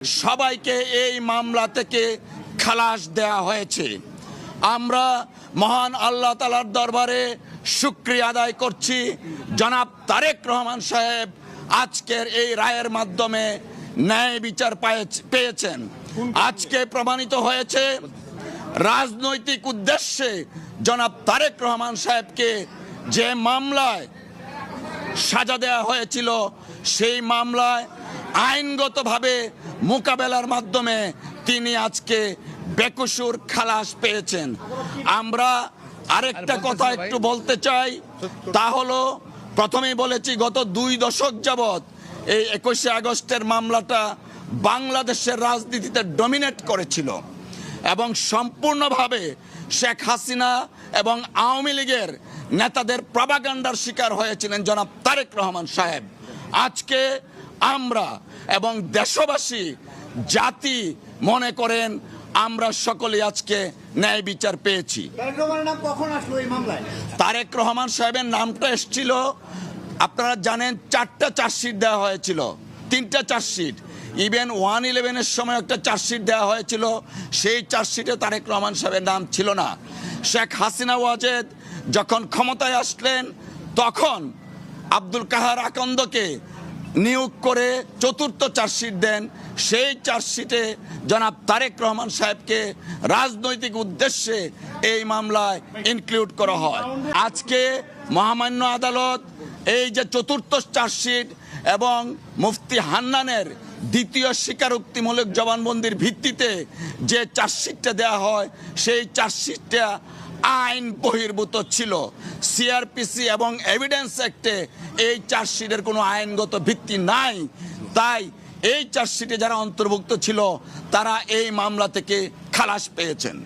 সবাইকে এই মামলা থেকে খালাস দেয়া হয়েছে। আমরা মহান আল্লাহ তাআলার দরবারে শুকরিয়া আদায় করছি। জনাব তারেক রহমান সাহেব আজকের এই রায়ের মাধ্যমে ন্যায় বিচার পেয়েছেন। আজকে প্রমাণিত হয়েছে রাজনৈতিক উদ্দেশ্যে জনাব তারেক রহমান সাহেবকে যে মামলায় সাজা দেওয়া হয়েছিল সেই মামলায় আইনগতভাবে মোকাবেলার মাধ্যমে তিনি আজকে বেকসুর খালাস পেয়েছেন। আমরা আরেকটা কথা একটু বলতে চাই, তা হলো প্রথমেই বলেছি গত 2 দশক যাবৎ এই 21শে আগস্টের মামলাটা বাংলাদেশের রাজনীতিতে ডমিনেট করেছিল এবং সম্পূর্ণভাবে শেখ হাসিনা এবং আওয়ামী লীগের নেতাদের প্রপাগান্ডার শিকার হয়েছিলেন জনাব তারেক রহমান সাহেব। আজকে আমরা এবং দেশবাসী জাতি মনে করেন আমরা সকলে আজকে ন্যায় বিচার পেয়েছি। তারেক রহমান সাহেবের নামটা এসেছিল, আপনারা জানেন 4টা চার্জশিট দেওয়া হয়েছিল, 3টা চার্জশিট, ইভেন 111-এর সময় একটা চার্জশিট দেওয়া হয়েছিল, সেই চার্জশিটে তারেক রহমান সাহেবের নাম ছিল না। শেখ হাসিনা ওয়াজেদ যখন ক্ষমতায় আসলেন তখন আব্দুল কাহার আকন্দকে নিয়োগ করে 4র্থ চার্জশিট দেন। সেই চার্জশিটে জনাব তারেক রহমান সাহেবকে রাজনৈতিক উদ্দেশ্যে এই মামলায় ইনক্লুড করা হয়। আজকে মহামান্য আদালত এই যে 4র্থ চার্জশিট এবং মুফতি হান্নানের 2য় স্বীকারোক্তিমূলক জবানবন্দির ভিত্তিতে যে চার্জশিটটা দেওয়া হয় সেই চার্জশিটটা আইন বহির্ভূত ছিল। সিআরপিসি এবং এভিডেন্স অ্যাক্টে এই চার্জশিটের কোনো আইনগত ভিত্তি নাই। তাই এই চার্জশিটে যারা অন্তর্ভুক্ত ছিল তারা এই মামলা থেকে খালাস পেয়েছেন।